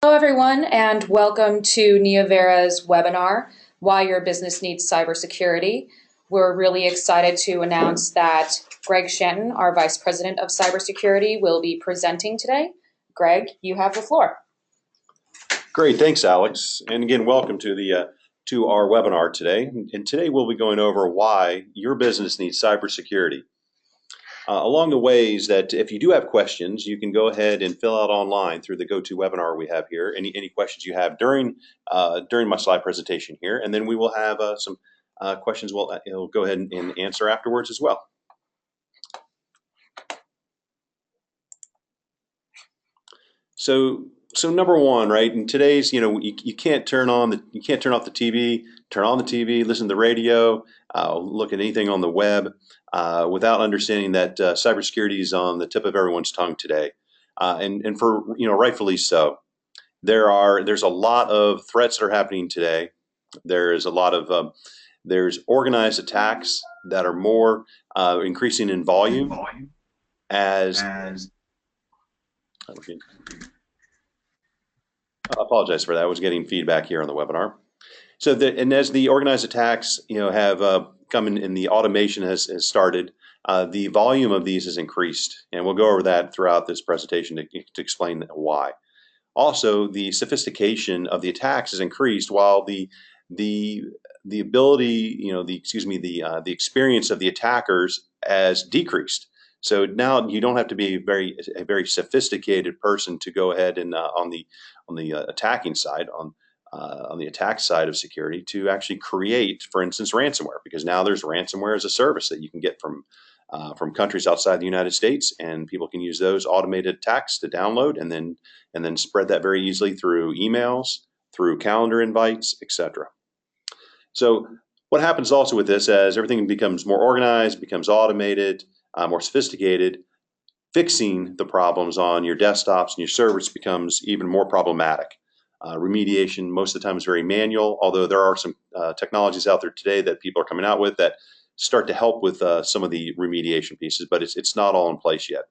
Hello, everyone, and welcome to Vera's webinar, Why Your Business Needs Cybersecurity. We're really excited to announce that Greg Shanton, our Vice President of Cybersecurity, will be presenting today. Greg, you have the floor. Great, thanks, Alex. And again, welcome to our webinar today. And today we'll be going over why your business needs cybersecurity. Along the ways that if you do have questions, you can go ahead and fill out online through the GoToWebinar we have here. Any questions you have during my slide presentation here, and then we will have some questions we'll go ahead and answer afterwards as well. So number one, right? In today's, you can't turn off the TV, turn on the TV, listen to the radio, look at anything on the web without understanding that cybersecurity is on the tip of everyone's tongue today, and for rightfully so. There's a lot of threats that are happening today. There's a lot of there's organized attacks that are more increasing in volume as I apologize for that. I was getting feedback here on the webinar. And as the organized attacks, have come in and the automation has started, the volume of these has increased, and we'll go over that throughout this presentation to explain why. Also, the sophistication of the attacks has increased, while the ability, the experience of the attackers has decreased. So now you don't have to be a very sophisticated person to go ahead and on the attacking side, on the attack side of security, to actually create, for instance, ransomware, because now there's ransomware as a service that you can get from countries outside the United States, and people can use those automated attacks to download and then spread that very easily through emails, through calendar invites, etc. So what happens also with this, as everything becomes more organized, becomes automated, more sophisticated, fixing the problems on your desktops and your servers becomes even more problematic. Remediation most of the time is very manual, although there are some technologies out there today that people are coming out with that start to help with some of the remediation pieces, but it's not all in place yet.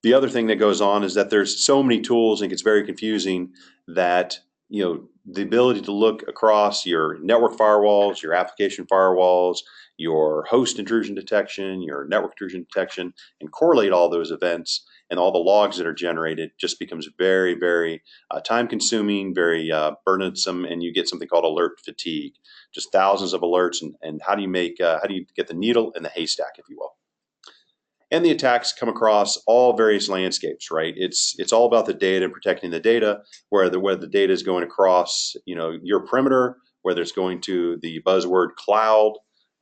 The other thing that goes on is that there's so many tools, and it gets very confusing, that the ability to look across your network firewalls, your application firewalls, your host intrusion detection, your network intrusion detection, and correlate all those events and all the logs that are generated just becomes very, very time consuming, very burdensome, and you get something called alert fatigue. Just thousands of alerts, and how do you get the needle in the haystack, if you will? And the attacks come across all various landscapes, right? It's all about the data and protecting the data, whether the data is going across your perimeter, whether it's going to the buzzword cloud,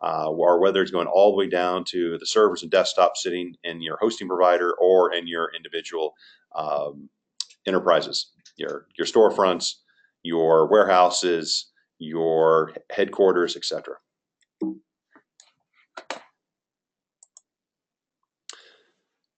or whether it's going all the way down to the servers and desktops sitting in your hosting provider or in your individual enterprises, your storefronts, your warehouses, your headquarters, etc.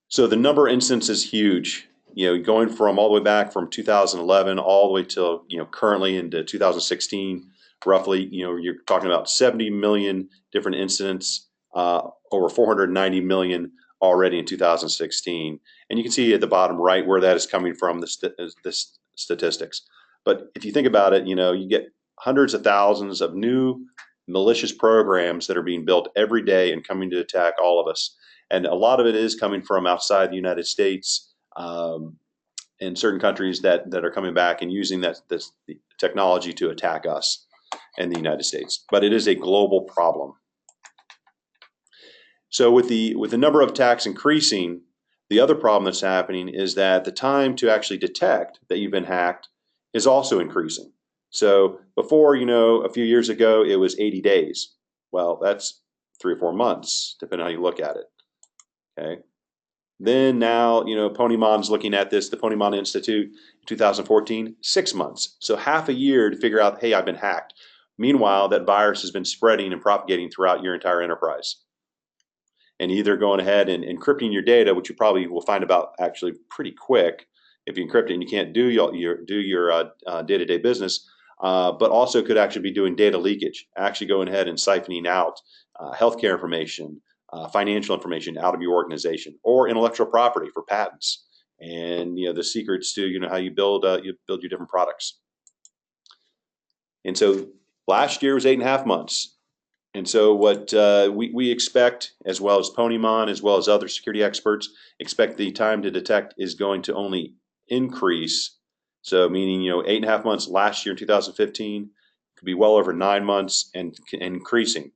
So the number of instances is huge. Going from all the way back from 2011 all the way till currently into 2016. Roughly, you're talking about 70 million different incidents, over 490 million already in 2016. And you can see at the bottom right where that is coming from, the statistics. But if you think about it, you get hundreds of thousands of new malicious programs that are being built every day and coming to attack all of us. And a lot of it is coming from outside the United States, and certain countries that are coming back and using the technology to attack us in the United States. But it is a global problem. So with the number of attacks increasing, the other problem that's happening is that the time to actually detect that you've been hacked is also increasing. So before, a few years ago, it was 80 days. Well, that's 3 or 4 months, depending on how you look at it. Okay. Then now, Ponymon's looking at this, the Ponymon Institute, 2014, 6 months. So half a year to figure out, hey, I've been hacked. Meanwhile, that virus has been spreading and propagating throughout your entire enterprise. And either going ahead and encrypting your data, which you probably will find about actually pretty quick if you encrypt it and you can't do your day-to-day business, but also could actually be doing data leakage, actually going ahead and siphoning out healthcare information, financial information out of your organization, or intellectual property for patents. and the secrets to how you build your different products. And so last year was 8.5 months. And so what we expect, as well as Ponymon, as well as other security experts, expect the time to detect is going to only increase. So meaning 8.5 months last year in 2015 could be well over 9 months and increasing.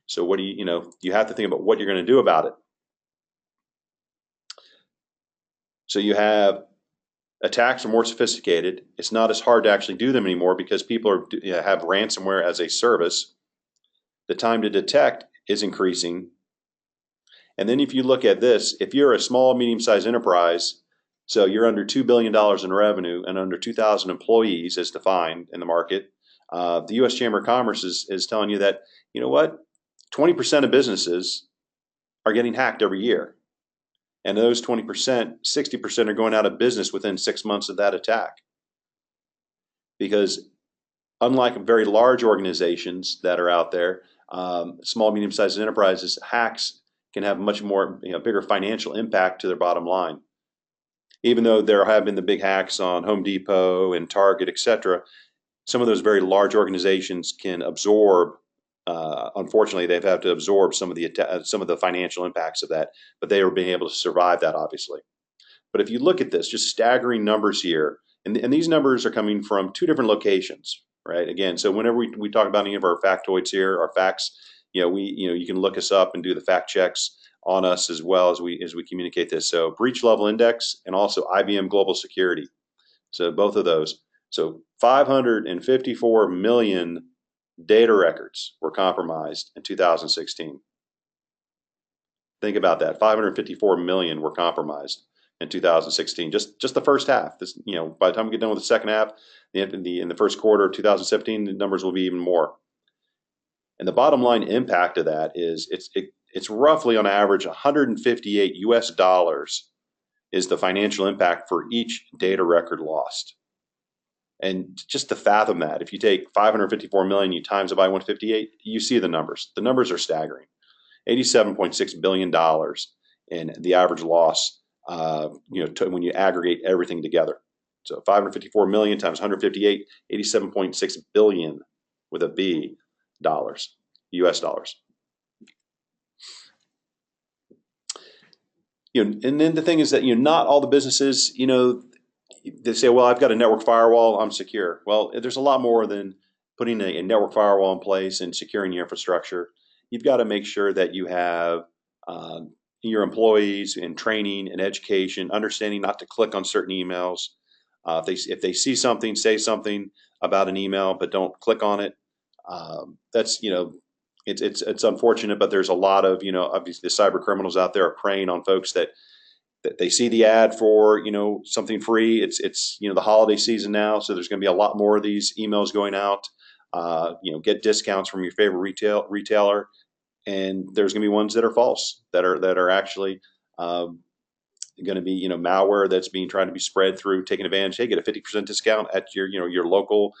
So what do you have to think about what you're going to do about it. So you have attacks are more sophisticated. It's not as hard to actually do them anymore because people have ransomware as a service. The time to detect is increasing. And then if you look at this, if you're a small, medium-sized enterprise, so you're under $2 billion in revenue and under 2,000 employees as defined in the market, the U.S. Chamber of Commerce is telling you that, 20% of businesses are getting hacked every year. And those 20%, 60% are going out of business within 6 months of that attack. Because unlike very large organizations that are out there, small, medium-sized enterprises, hacks can have much more, bigger financial impact to their bottom line. Even though there have been the big hacks on Home Depot and Target, etc., some of those very large organizations can absorb. Unfortunately, they've had to absorb some of the financial impacts of that, but they are being able to survive that, obviously. But if you look at this, just staggering numbers here, and these numbers are coming from two different locations, right? Again, so whenever we talk about any of our factoids here, our facts, you can look us up and do the fact checks on us as well as we communicate this. So breach level index and also IBM Global Security. So both of those. So 554 million data records were compromised in 2016. Think about that. 554 million were compromised in 2016. Just the first half. This, by the time we get done with the second half, in the first quarter of 2017, the numbers will be even more. And the bottom line impact of that is it's roughly on average $158 is the financial impact for each data record lost. And just to fathom that, if you take 554 million, you times it by 158, you see the numbers. The numbers are staggering. $87.6 billion in the average loss, when you aggregate everything together. So 554 million times 158, 87.6 billion with a B dollars, US dollars. And then the thing is that, not all the businesses, they say, well, I've got a network firewall, I'm secure. Well, there's a lot more than putting a network firewall in place and securing your infrastructure. You've got to make sure that you have your employees in training and education, understanding not to click on certain emails. If they see something, say something about an email, but don't click on it. That's it's unfortunate, but there's a lot of obviously the cyber criminals out there are preying on folks that they see the ad for something free. It's the holiday season now, so there's going to be a lot more of these emails going out. Get discounts from your favorite retailer, and there's going to be ones that are false, that are actually going to be malware that's being tried to be spread through, taking advantage. Hey, get a 50% discount at your local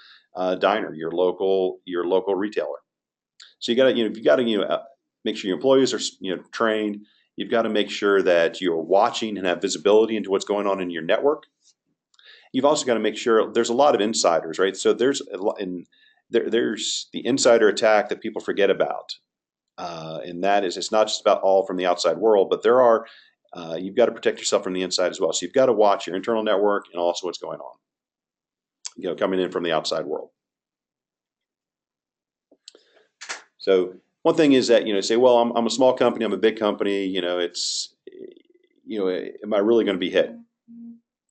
diner, your local retailer. So you got to make sure your employees are trained. You've got to make sure that you're watching and have visibility into what's going on in your network. You've also got to make sure there's a lot of insiders, right? So there's the insider attack that people forget about, and that is it's not just about all from the outside world, but there are you've got to protect yourself from the inside as well. So you've got to watch your internal network and also what's going on, coming in from the outside world. So one thing is that say, well, I'm a small company, I'm a big company. Am I really going to be hit?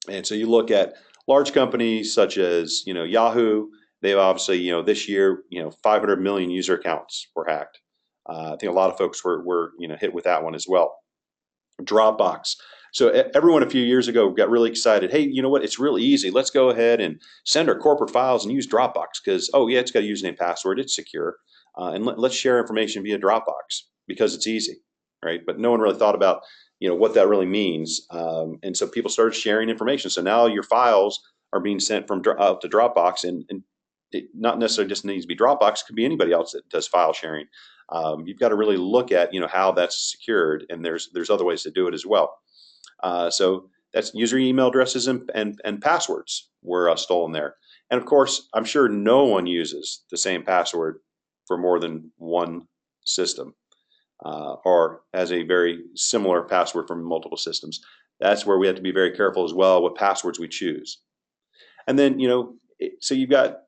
And so you look at large companies such as Yahoo. They've obviously this year 500 million user accounts were hacked. I think a lot of folks were hit with that one as well. Dropbox. So everyone a few years ago got really excited. Hey, you know what? It's really easy. Let's go ahead and send our corporate files and use Dropbox because it's got a username, password, it's secure. And let's share information via Dropbox because it's easy, right? But no one really thought about, what that really means. And so people started sharing information. So now your files are being sent from out to Dropbox, and it not necessarily just needs to be Dropbox. It could be anybody else that does file sharing. You've got to really look at, how that's secured, and there's other ways to do it as well. So That's user email addresses and passwords were stolen there. And of course, I'm sure no one uses the same password for more than one system, or has a very similar password from multiple systems. That's where we have to be very careful as well what passwords we choose. And then, so you've got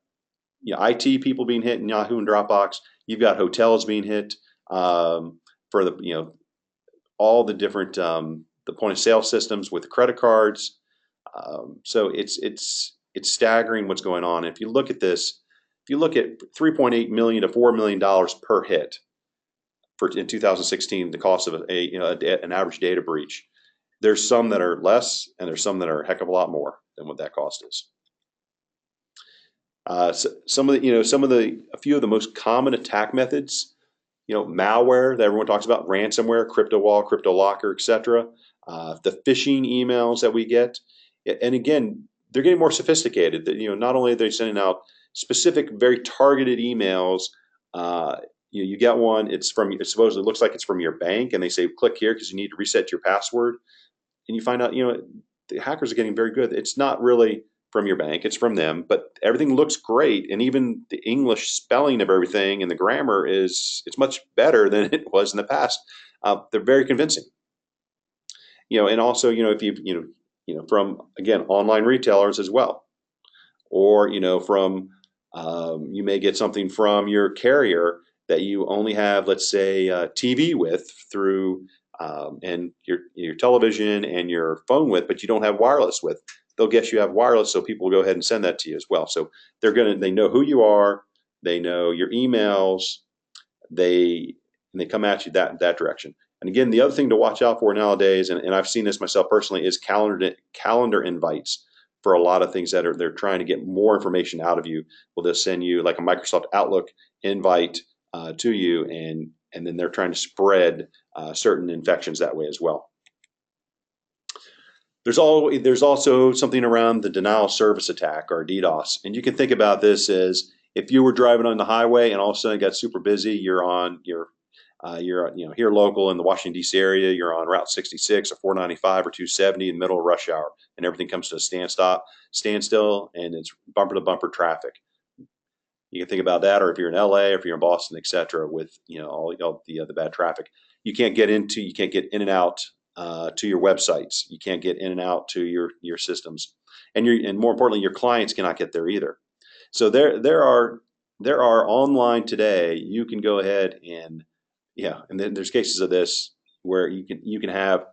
IT people being hit in Yahoo and Dropbox. You've got hotels being hit for the all the different the point of sale systems with credit cards. So it's staggering what's going on. If you look at this, if you look at 3.8 million to $4 million per hit in 2016, the cost of an average data breach. There's some that are less, and there's some that are a heck of a lot more than what that cost is. A few of the most common attack methods, malware that everyone talks about, ransomware, CryptoWall, CryptoLocker, etc. The phishing emails that we get, and again, they're getting more sophisticated. That not only are they sending out specific, very targeted emails. You get one. It supposedly looks like it's from your bank, and they say click here because you need to reset your password, and you find out the hackers are getting very good. It's not really from your bank, it's from them, but everything looks great, and even the English spelling of everything and the grammar it's much better than it was in the past. They're very convincing. And also if you from, again, online retailers as well, or from you may get something from your carrier that you only have, let's say, TV with through and your television and your phone with, but you don't have wireless with. They'll guess you have wireless, so people will go ahead and send that to you as well. So they know who you are, they know your emails, they come at you that direction. And again, the other thing to watch out for nowadays, and I've seen this myself personally, is calendar invites for a lot of things that they're trying to get more information out of you. Well, they'll send you like a Microsoft Outlook invite to you, and then they're trying to spread certain infections that way as well. There's also something around the denial of service attack, or DDoS, and you can think about this as if you were driving on the highway and all of a sudden it got super busy. You're here local in the Washington D.C. area. You're on Route 66 or 495 or 270 in the middle of rush hour, and everything comes to a standstill, and it's bumper to bumper traffic. You can think about that, or if you're in LA, or if you're in Boston, etc., with all the bad traffic, you can't get in and out to your websites. You can't get in and out to your systems, and more importantly, your clients cannot get there either. So there are online today. You can go ahead and and then there's cases of this where you can have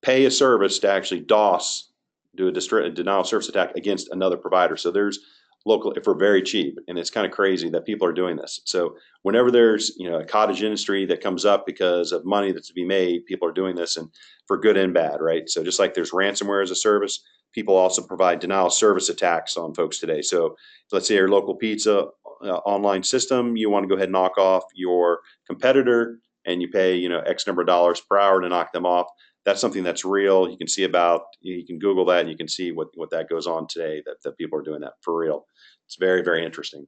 pay a service to actually do a denial of service attack against another provider. So there's local for very cheap, and it's kind of crazy that people are doing this. So whenever there's a cottage industry that comes up because of money that's to be made, people are doing this, and for good and bad, right? So just like there's ransomware as a service, people also provide denial of service attacks on folks today. So let's say your local pizza online system, you want to go ahead and knock off your competitor, and you pay X number of dollars per hour to knock them off. That's something that's real. You can Google that, and you can see what that goes on today, that people are doing that for real. It's very, very interesting.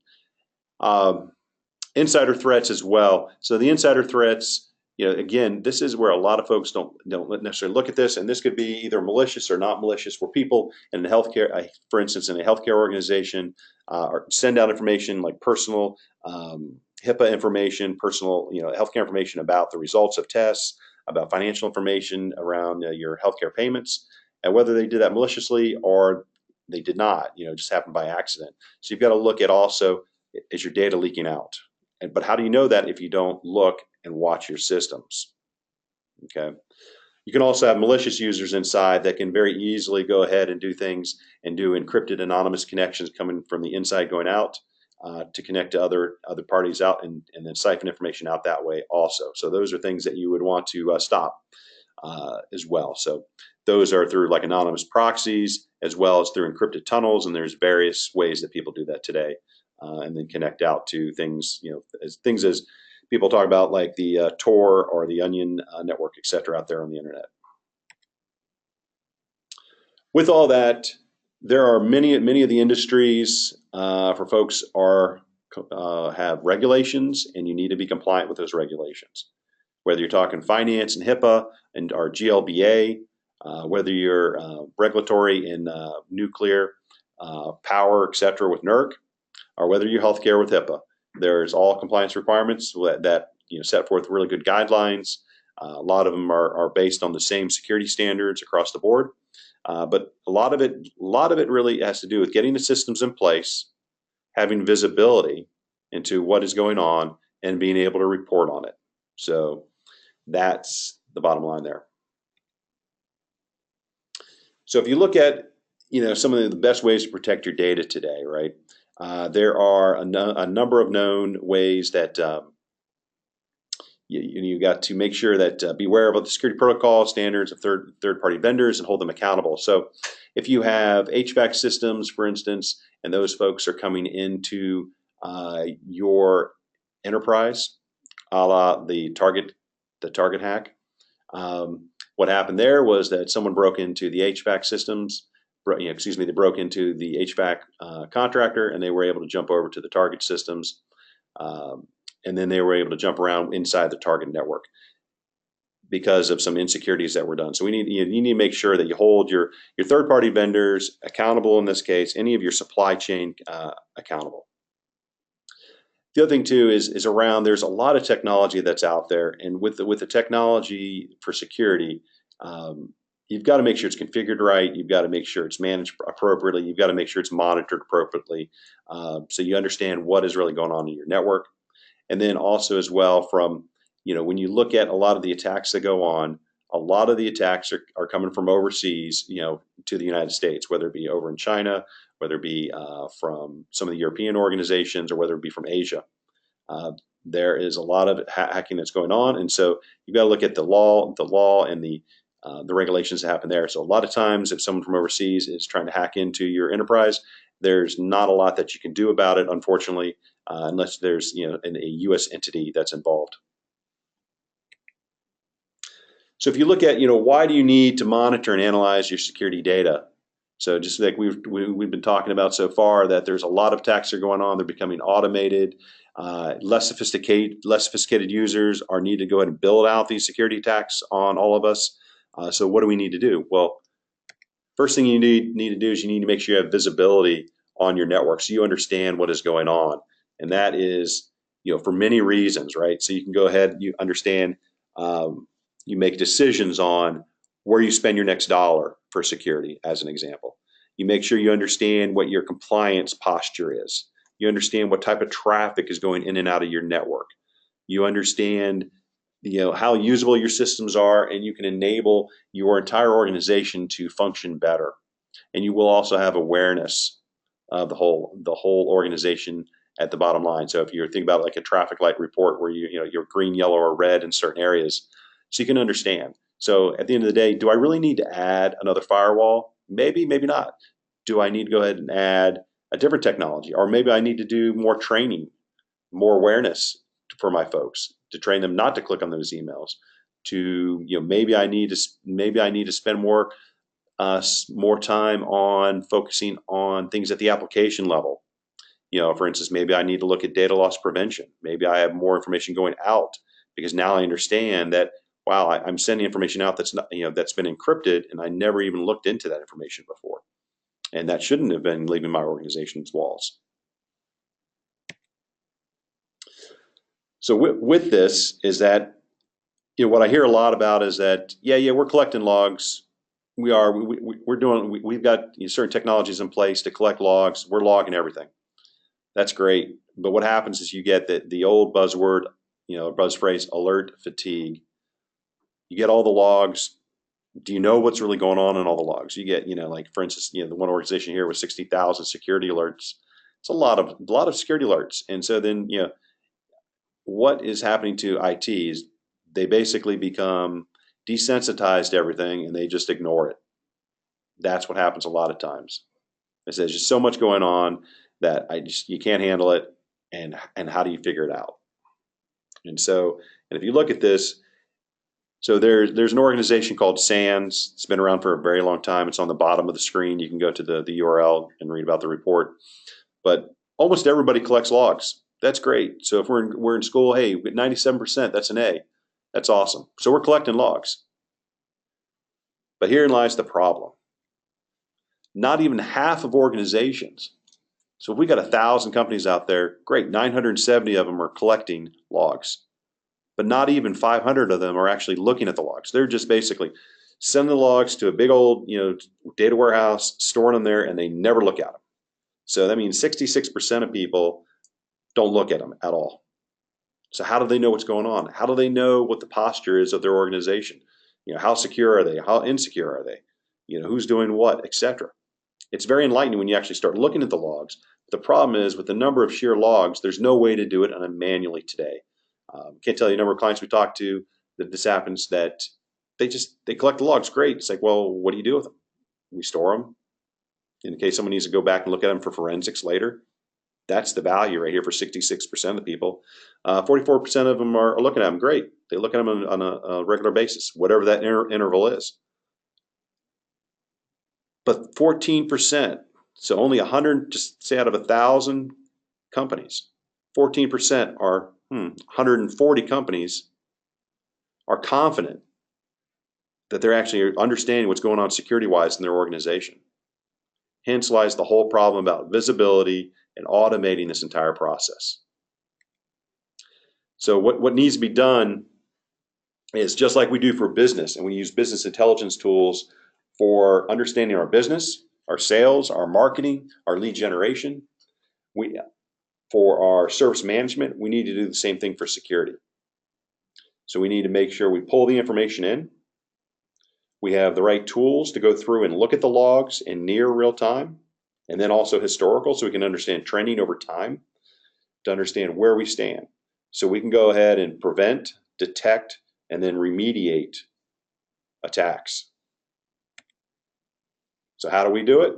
Insider threats as well. So the insider threats, again, this is where a lot of folks don't necessarily look at this, and this could be either malicious or not malicious, where people in the healthcare, for instance, in a healthcare organization, send out information like personal HIPAA information, personal healthcare information about the results of tests, about financial information around your healthcare payments, and whether they did that maliciously or they did not, just happened by accident. So you've got to look at also, is your data leaking out? But how do you know that if you don't look and watch your systems? Okay. You can also have malicious users inside that can very easily go ahead and do things and do encrypted anonymous connections coming from the inside going out to connect to other parties out, and then siphon information out that way also. So those are things that you would want to stop as well. So those are through like anonymous proxies as well as through encrypted tunnels, and there's various ways that people do that today, and then connect out to things, as people talk about, like the Tor or the Onion network, etc., out there on the internet. With all that, there are many of the industries for folks have regulations, and you need to be compliant with those regulations. Whether you're talking finance and HIPAA or GLBA, whether you're regulatory in nuclear, power, et cetera, with NERC, or whether you're healthcare with HIPAA. There's all compliance requirements that set forth really good guidelines. A lot of them are based on the same security standards across the board. But a lot of it really has to do with getting the systems in place, having visibility into what is going on, and being able to report on it. So that's the bottom line there. So if you look at some of the best ways to protect your data today, right? There are a number of known ways that you got to make sure that beware of the security protocol standards of third-party vendors and hold them accountable. So if you have HVAC systems, for instance, and those folks are coming into your enterprise, a la the Target hack. What happened there was that someone broke into the HVAC systems. They broke into the HVAC contractor, and they were able to jump over to the Target systems, and then they were able to jump around inside the Target network because of some insecurities that were done. So you need to make sure that you hold your third-party vendors accountable. In this case, any of your supply chain accountable. The other thing too is around, there's a lot of technology that's out there, and with the technology for security, you've got to make sure it's configured right. You've got to make sure it's managed appropriately. You've got to make sure it's monitored appropriately, so you understand what is really going on in your network. And then also as well, from when you look at a lot of the attacks that go on, a lot of the attacks are coming from overseas, to the United States, whether it be over in China, whether it be from some of the European organizations, or whether it be from Asia. There is a lot of hacking that's going on, and so you've got to look at the law and the regulations that happen there. So a lot of times, if someone from overseas is trying to hack into your enterprise, there's not a lot that you can do about it, unfortunately, unless there's a U.S. entity that's involved. So if you look at why do you need to monitor and analyze your security data? So just like we've been talking about so far, that there's a lot of attacks that are going on. They're becoming automated. Less sophisticated users are needed to go ahead and build out these security attacks on all of us. So what do we need to do? Well, first thing you need to do is you need to make sure you have visibility on your network, so you understand what is going on, and that is for many reasons, right? So you can go ahead, you understand, you make decisions on where you spend your next dollar for security, as an example. You make sure you understand what your compliance posture is. You understand what type of traffic is going in and out of your network. You understand how usable your systems are, and you can enable your entire organization to function better. And you will also have awareness of the whole organization at the bottom line. So if you're thinking about like a traffic light report where you're green, yellow, or red in certain areas, so you can understand. So at the end of the day, do I really need to add another firewall? Maybe, maybe not. Do I need to go ahead and add a different technology? Or maybe I need to do more training, more awareness for my folks, to train them not to click on those emails. To maybe I need to spend more time on focusing on things at the application level. For instance, maybe I need to look at data loss prevention. Maybe I have more information going out, because now I understand that, wow, I'm sending information out that's not, that's been encrypted, and I never even looked into that information before, and that shouldn't have been leaving my organization's walls. So with this is that, what I hear a lot about is that, yeah, we're collecting logs. We've got certain technologies in place to collect logs. We're logging everything. That's great. But what happens is you get the old buzzword, buzz phrase, alert fatigue. You get all the logs. Do you know what's really going on in all the logs? You get, like for instance, the one organization here with 60,000 security alerts. It's a lot of security alerts. And so then, what is happening to ITs? They basically become desensitized to everything, and they just ignore it. That's what happens a lot of times. There's just so much going on that you can't handle it, and how do you figure it out? And if you look at this, so there's an organization called SANS. It's been around for a very long time. It's on the bottom of the screen. You can go to the URL and read about the report. But almost everybody collects logs. That's great. So if we're in school, hey, 97%, that's an A. That's awesome. So we're collecting logs. But herein lies the problem. Not even half of organizations. So if we got 1,000 companies out there, great, 970 of them are collecting logs, but not even 500 of them are actually looking at the logs. They're just basically sending the logs to a big old, data warehouse, storing them there, and they never look at them. So that means 66% of people don't look at them at all. So how do they know what's going on? How do they know what the posture is of their organization? How secure are they? How insecure are they? Who's doing what, etc. It's very enlightening when you actually start looking at the logs. The problem is with the number of sheer logs, there's no way to do it manually today. Can't tell you the number of clients we talk to that this happens, that they collect the logs. Great. It's like, well, what do you do with them? We store them in case someone needs to go back and look at them for forensics later. That's the value right here for 66% of the people. 44% of them are looking at them. Great. They look at them on a regular basis, whatever that interval is. But 14%, so only 100, just say out of 1,000 companies, 14% are 140 companies are confident that they're actually understanding what's going on security-wise in their organization. Hence lies the whole problem about visibility and automating this entire process. So what needs to be done is just like we do for business, and we use business intelligence tools for understanding our business, our sales, our marketing, our lead generation. For our service management, we need to do the same thing for security. So we need to make sure we pull the information in. We have the right tools to go through and look at the logs in near real time, and then also historical, so we can understand trending over time to understand where we stand. So we can go ahead and prevent, detect, and then remediate attacks. So how do we do it?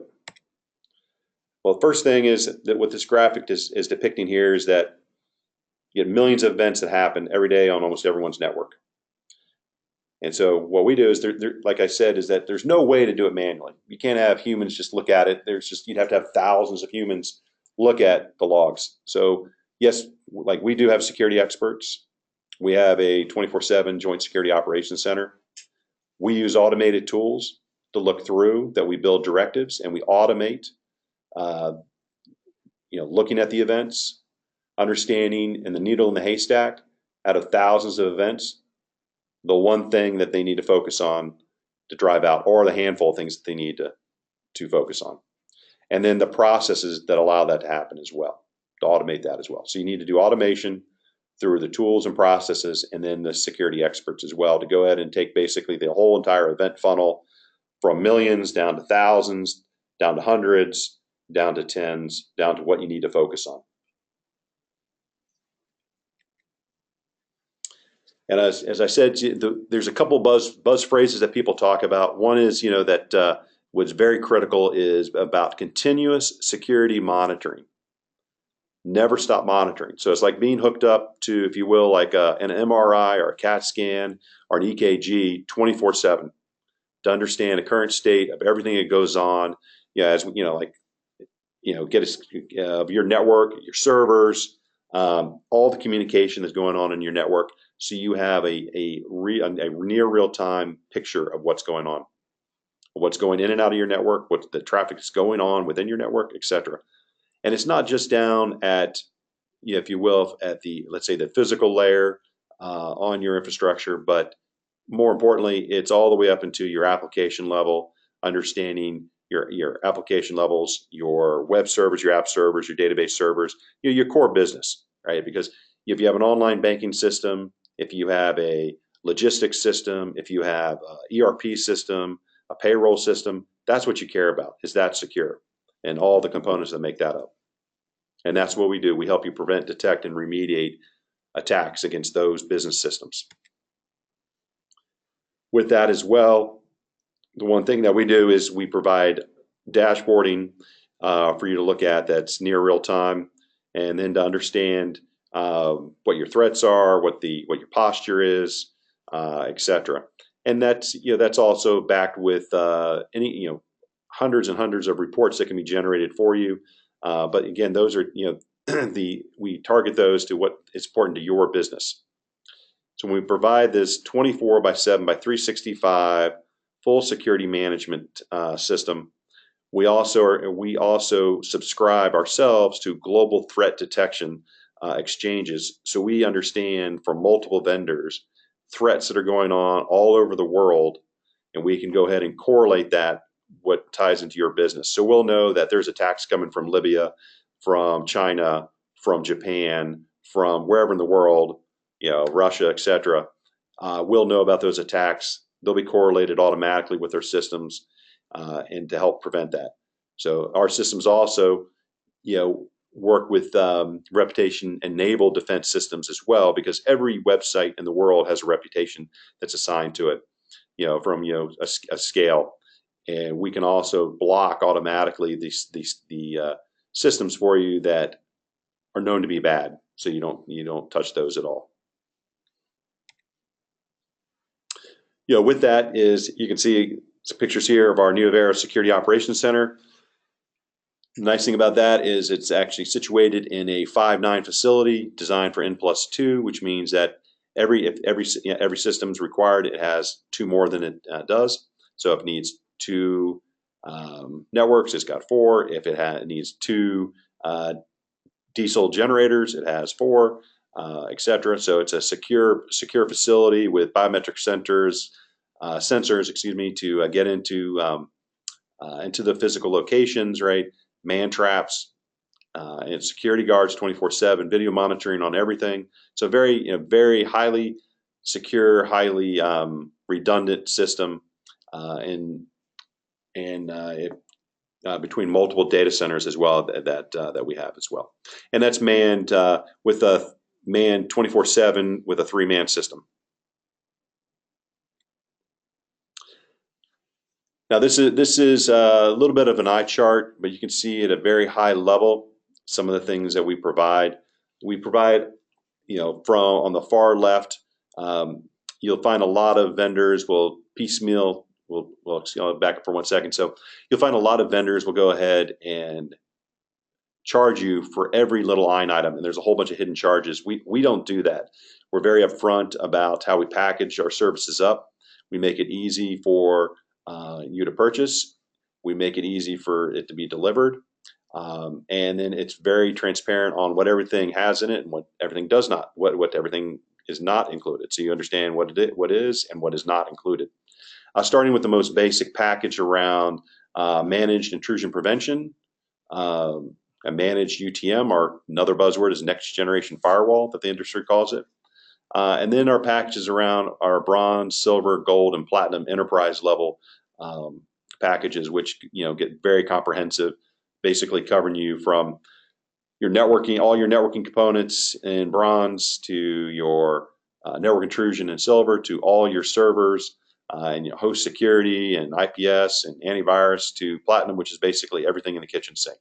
Well, the first thing is that what this graphic is depicting here is that you get millions of events that happen every day on almost everyone's network. And so what we do is, like I said, is that there's no way to do it manually. You can't have humans just look at it. You'd have to have thousands of humans look at the logs. So yes, like we do have security experts. We have a 24/7 Joint Security Operations Center. We use automated tools to look through that. We build directives and we automate, looking at the events, understanding in the needle in the haystack out of thousands of events, the one thing that they need to focus on to drive out, or the handful of things that they need to focus on. And then the processes that allow that to happen as well, to automate that as well. So you need to do automation through the tools and processes, and then the security experts as well, to go ahead and take basically the whole entire event funnel from millions down to thousands, down to hundreds, down to tens, down to what you need to focus on. And as I said, there's a couple buzz phrases that people talk about. One is, that what's very critical is about continuous security monitoring. Never stop monitoring. So it's like being hooked up to, if you will, like an MRI or a CAT scan or an EKG 24/7 to understand the current state of everything that goes on. Get your network, your servers, all the communication that's going on in your network, so you have a near real-time picture of what's going on, what's going in and out of your network, what the traffic is going on within your network, etc. And it's not just down at, if you will, at the, let's say, the physical layer on your infrastructure, but more importantly, it's all the way up into your application level, understanding your application levels, your web servers, your app servers, your database servers, your core business, right? Because if you have an online banking system, if you have a logistics system, if you have an ERP system, a payroll system, that's what you care about, is that secure, and all the components that make that up. And that's what we do. We help you prevent, detect, and remediate attacks against those business systems. With that as well, the one thing that we do is we provide dashboarding for you to look at that's near real time, and then to understand what your threats are, what your posture is, etc. And that's also backed with hundreds and hundreds of reports that can be generated for you. But again, those are we target those to what is important to your business. So when we provide this 24/7 by 365 full security management system. We also subscribe ourselves to global threat detection exchanges, so we understand from multiple vendors threats that are going on all over the world, and we can go ahead and correlate that what ties into your business. So we'll know that there's attacks coming from Libya, from China, from Japan, from wherever in the world, Russia, etc. We'll know about those attacks. They'll be correlated automatically with their systems, and to help prevent that. So our systems also, work with reputation-enabled defense systems as well, because every website in the world has a reputation that's assigned to it, from a scale, and we can also block automatically the systems for you that are known to be bad, so you don't touch those at all. With that is, you can see some pictures here of our new Vera Security Operations Center. The nice thing about that is it's actually situated in a 5-9 facility designed for N+2, which means that every system is required, it has 2 more than it does. So if it needs 2 networks, it's got 4. If it needs 2 diesel generators, it has 4, etc. So it's a secure facility with biometric sensors, to get into the physical locations, right? Man traps, and security guards 24/7, video monitoring on everything. So very highly secure, highly redundant system, and between multiple data centers as well that we have as well, and that's manned with a manned 24/7 with a 3-man system. Now this is a little bit of an eye chart, but you can see at a very high level some of the things that we provide. We provide, from on the far left, you'll find a lot of vendors will piecemeal. We'll back up for 1 second. So you'll find a lot of vendors will go ahead and charge you for every little line item, and there's a whole bunch of hidden charges. We don't do that. We're very upfront about how we package our services up. We make it easy for you to purchase. We make it easy for it to be delivered, and then it's very transparent on what everything has in it and what everything does not, what everything is not included. So you understand what is and what is not included. Starting with the most basic package around managed intrusion prevention, a managed UTM, or another buzzword is next generation firewall that the industry calls it. And then our packages around our bronze, silver, gold, and platinum enterprise level packages, which get very comprehensive, basically covering you from your networking, all your networking components in bronze, to your network intrusion in silver, to all your servers and host security and IPS and antivirus, to platinum, which is basically everything in the kitchen sink.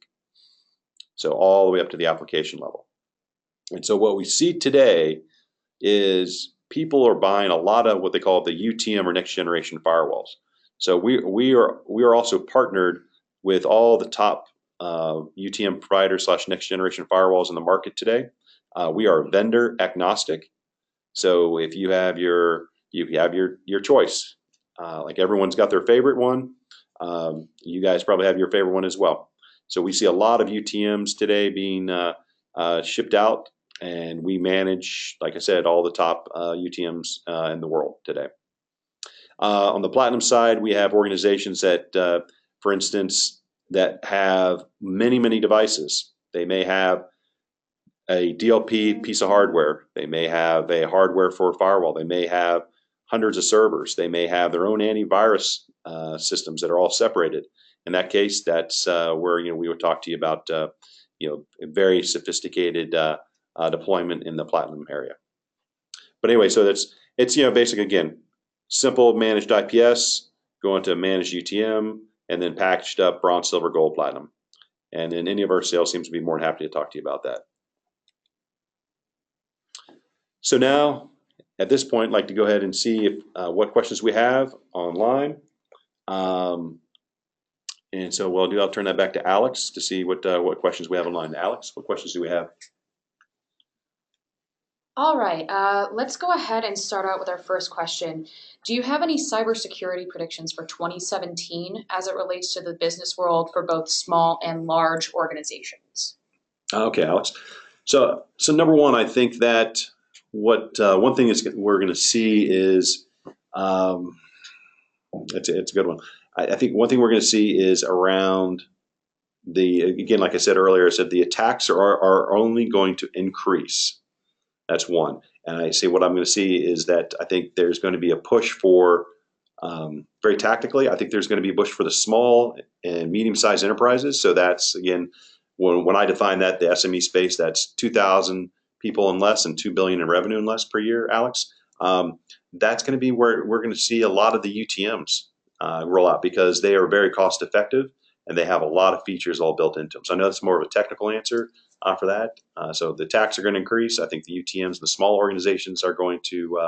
So all the way up to the application level. And so what we see today is people are buying a lot of what they call the UTM, or next generation firewalls. So we are also partnered with all the top UTM providers / next generation firewalls in the market today. We are vendor agnostic. So if you have your choice, like everyone's got their favorite one, you guys probably have your favorite one as well. So we see a lot of UTMs today being shipped out, and we manage, like I said, all the top UTMs in the world today. On the platinum side, we have organizations that, for instance, that have many devices. They may have a DLP piece of hardware. They may have a hardware for a firewall. They may have hundreds of servers. They may have their own antivirus systems that are all separated. In that case, that's where we would talk to you about a very sophisticated deployment in the platinum area. But anyway, so it's basic, again, simple managed IPS going to managed UTM, and then packaged up bronze, silver, gold, platinum. And then any of our sales teams would be more than happy to talk to you about that. So now, at this point, I'd like to go ahead and see if what questions we have online. And so I'll turn that back to Alex to see what questions we have online. Alex, what questions do we have? All right, let's go ahead and start out with our first question. Do you have any cybersecurity predictions for 2017 as it relates to the business world for both small and large organizations? Okay, Alex. So number one, I think that what one thing is we're going to see is um, it's a good one. I think one thing we're going to see is around the again, like I said earlier, I said the attacks are only going to increase. That's one. And I say what I'm going to see is that I think there's going to be a push for very tactically. I think there's going to be a push for the small and medium-sized enterprises. So that's again, when I define that the SME space, that's 2,000 people and less and 2 billion in revenue and less per year, Alex. That's going to be where we're going to see a lot of the UTMs roll out because they are very cost effective and they have a lot of features all built into them. So I know that's more of a technical answer for that. So the attacks are going to increase. I think the UTMs, the small organizations, are going to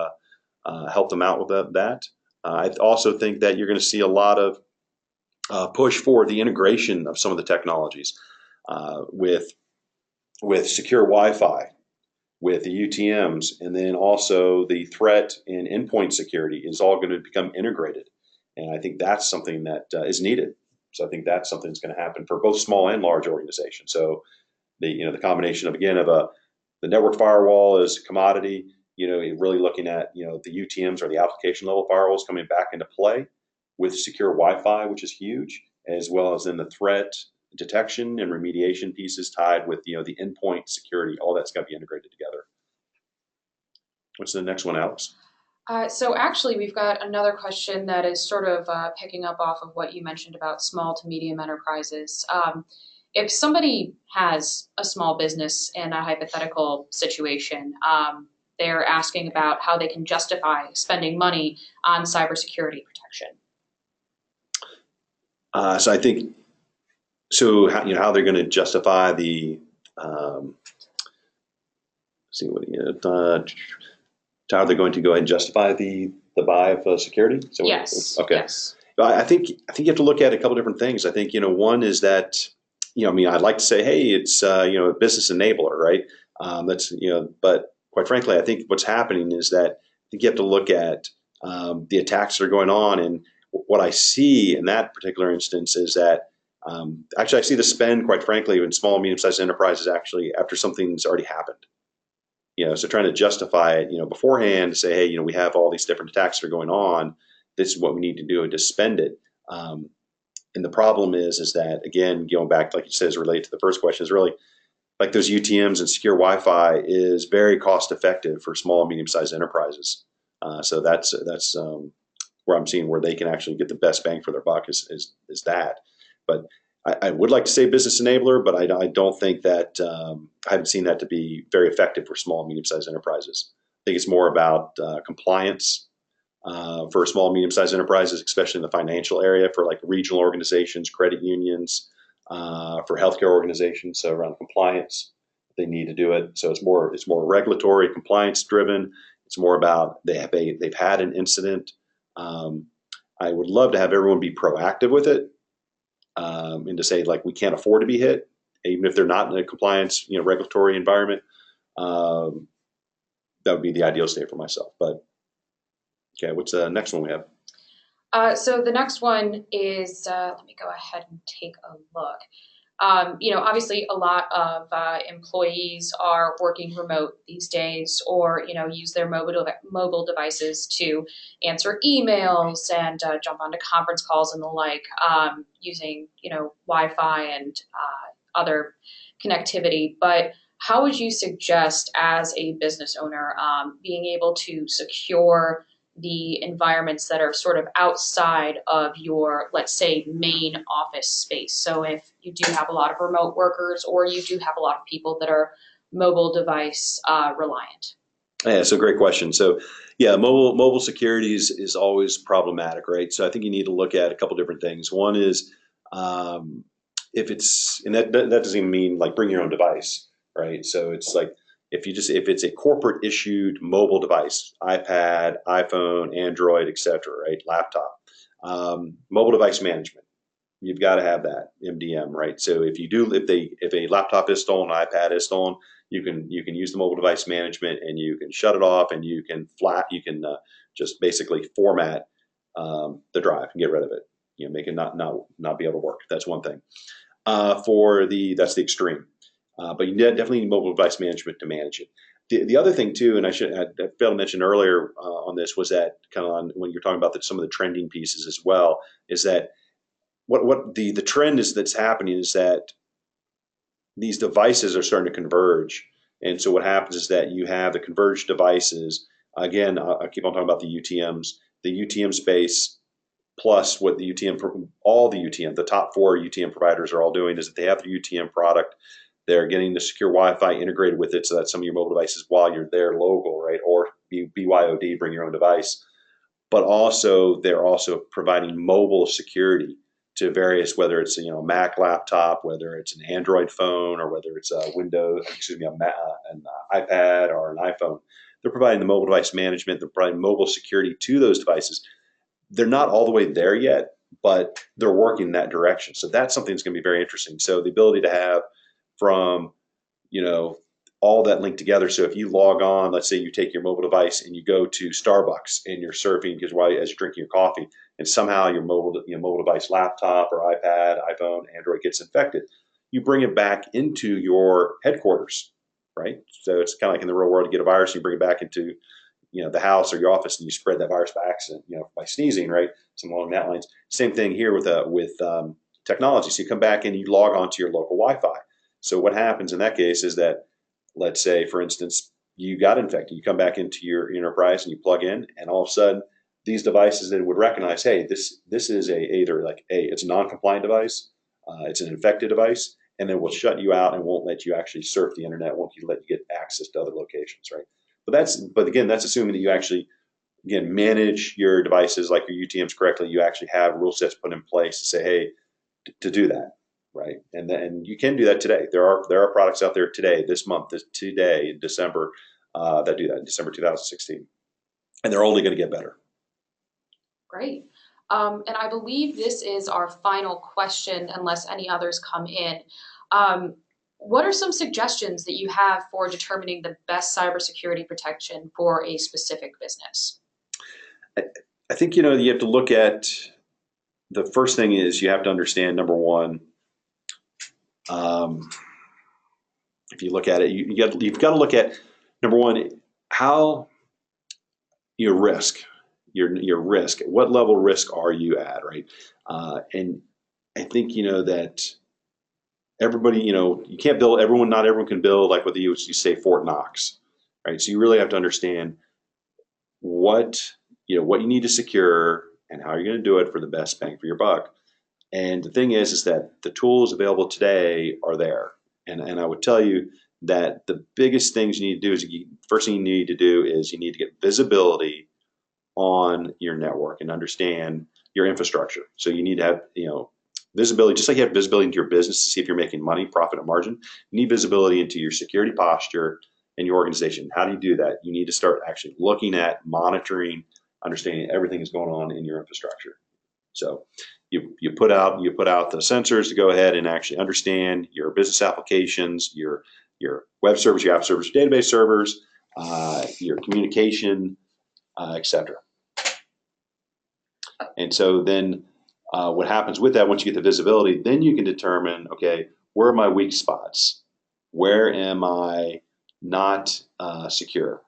help them out with that. I also think that you're going to see a lot of push for the integration of some of the technologies with secure Wi-Fi, with the UTMs, and then also the threat and endpoint security is all going to become integrated. And I think that's something that is needed. So I think that's something that's going to happen for both small and large organizations. So the combination of again of the network firewall is a commodity. Really looking at the UTMs or the application level firewalls coming back into play with secure Wi-Fi, which is huge, as well as in the threat detection and remediation pieces tied with the endpoint security. All that's got to be integrated together. What's the next one, Alex? So actually, we've got another question that is sort of picking up off of what you mentioned about small to medium enterprises. If somebody has a small business in a hypothetical situation, they're asking about how they can justify spending money on cybersecurity protection. So I think how they're going to justify the see what how are they going to go ahead and justify the buy of security? So Yes. okay. Yes. I think you have to look at a couple different things. I think one is that I'd like to say, hey, it's a business enabler, right? That's but quite frankly, I think what's happening is that I think you have to look at the attacks that are going on, and what I see in that particular instance is that actually I see the spend, quite frankly, in small and medium-sized enterprises actually after something's already happened. So trying to justify it, beforehand to say, hey, we have all these different attacks that are going on. This is what we need to do and to spend it. And the problem is that again, going back, like it says, related to the first question, is really like those UTMs and secure Wi-Fi is very cost effective for small and medium-sized enterprises. So that's where I'm seeing where they can actually get the best bang for their buck is that. But I would like to say business enabler, but I don't think that I haven't seen that to be very effective for small and medium-sized enterprises. I think it's more about compliance for small and medium-sized enterprises, especially in the financial area for like regional organizations, credit unions, for healthcare organizations. So around compliance, they need to do it. So it's more regulatory compliance driven. It's more about they've had an incident. I would love to have everyone be proactive with it. And to say like we can't afford to be hit, even if they're not in a compliance, regulatory environment. That would be the ideal state for myself. But okay, what's the next one we have? So the next one is, let me go ahead and take a look. Obviously a lot of employees are working remote these days or, use their mobile devices to answer emails and jump onto conference calls and the like using, Wi-Fi and other connectivity. But how would you suggest as a business owner being able to secure the environments that are sort of outside of your, let's say, main office space? So if you do have a lot of remote workers or you do have a lot of people that are mobile device reliant. Yeah, it's a great question. So yeah, mobile security is always problematic, right? So I think you need to look at a couple different things. One is if it's, and that doesn't even mean like bring your own device, right? So it's like if it's a corporate issued mobile device, iPad, iPhone, Android, etc., right, laptop, mobile device management, you've got to have that MDM, right? So if a laptop is stolen, iPad is stolen, you can use the mobile device management, and you can shut it off, and you can just basically format the drive and get rid of it. Make it not be able to work. That's one thing. That's the extreme. But you definitely need mobile device management to manage it. The other thing too, and I failed to mention earlier on this, was that kind of on when you're talking about some of the trending pieces as well, is that what the trend is that's happening is that these devices are starting to converge. And so what happens is that you have the converged devices. Again, I keep on talking about the UTMs, the UTM space, plus what all the UTM, the top 4 UTM providers are all doing is that they have the UTM product. They're getting the secure Wi-Fi integrated with it so that some of your mobile devices while you're there local, right? Or BYOD, bring your own device. But also, they're also providing mobile security to various, whether it's a Mac laptop, whether it's an Android phone, or whether it's an iPad or an iPhone. They're providing the mobile device management. They're providing mobile security to those devices. They're not all the way there yet, but they're working in that direction. So that's something that's going to be very interesting. So the ability to have from all that linked together. So if you log on, let's say you take your mobile device and you go to Starbucks and you're surfing as you're drinking your coffee, and somehow your mobile device, laptop or iPad, iPhone, Android gets infected, you bring it back into your headquarters, right? So it's kind of like in the real world, you get a virus, you bring it back into the house or your office, and you spread that virus by accident, by sneezing, right? Something along that lines. Same thing here with technology. So you come back and you log on to your local Wi-Fi. So what happens in that case is that, let's say, for instance, you got infected. You come back into your enterprise and you plug in, and all of a sudden, these devices then would recognize, hey, this is either it's a non-compliant device, it's an infected device, and then will shut you out and won't let you actually surf the internet, won't let you get access to other locations, right? But again, that's assuming that you actually manage your devices like your UTMs correctly. You actually have rule sets put in place to say, hey, to do that. Right, and you can do that today. There are products out there today, this month, today, in December, that do that in December 2016, and they're only going to get better. Great, and I believe this is our final question, unless any others come in. What are some suggestions that you have for determining the best cybersecurity protection for a specific business? I think you have to look at the first thing is you have to understand, number one. If you look at it, you've got to look at, number one, how your risk, your risk. What level of risk are you at, right? And I think that everybody, you can't build everyone. Not everyone can build like what you say Fort Knox, right? So you really have to understand what you need to secure and how you're going to do it for the best bang for your buck. And the thing is that the tools available today are there. And I would tell you that the biggest things you need to do is first thing you need to do is you need to get visibility on your network and understand your infrastructure. So you need to have visibility, just like you have visibility into your business to see if you're making money, profit, and margin. You need visibility into your security posture and your organization. How do you do that? You need to start actually looking at, monitoring, understanding everything that's going on in your infrastructure. So you put out the sensors to go ahead and actually understand your business applications, your web servers, your app servers, database servers, your communication, etc. And so then what happens with that, once you get the visibility, then you can determine, okay, where are my weak spots? Where am I not secure?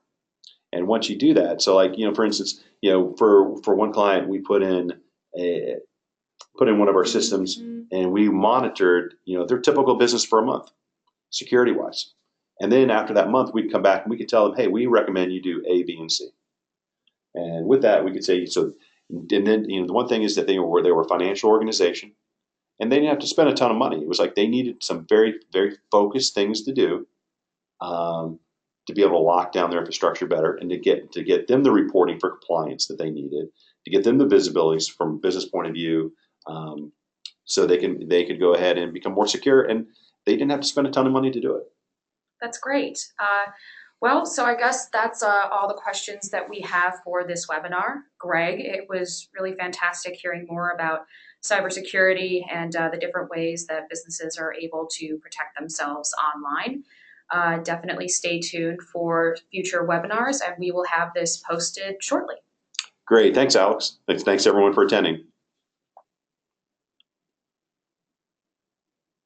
And once you do that, so like, for instance, for one client, we put in one of our systems, and we monitored, their typical business for a month, security wise. And then after that month, we'd come back and we could tell them, hey, we recommend you do A, B, and C. And with that, we could say, so, and then, the one thing is that they were a financial organization, and they didn't have to spend a ton of money. It was like they needed some very, very focused things to do, to be able to lock down their infrastructure better, and to get them the reporting for compliance that they needed, to get them the visibilities from a business point of view, so they could go ahead and become more secure, and they didn't have to spend a ton of money to do it. That's great. Well, so I guess that's all the questions that we have for this webinar. Greg, it was really fantastic hearing more about cybersecurity and the different ways that businesses are able to protect themselves online. definitely stay tuned for future webinars, and we will have this posted shortly. Great. Thanks, Alex. Thanks everyone for attending.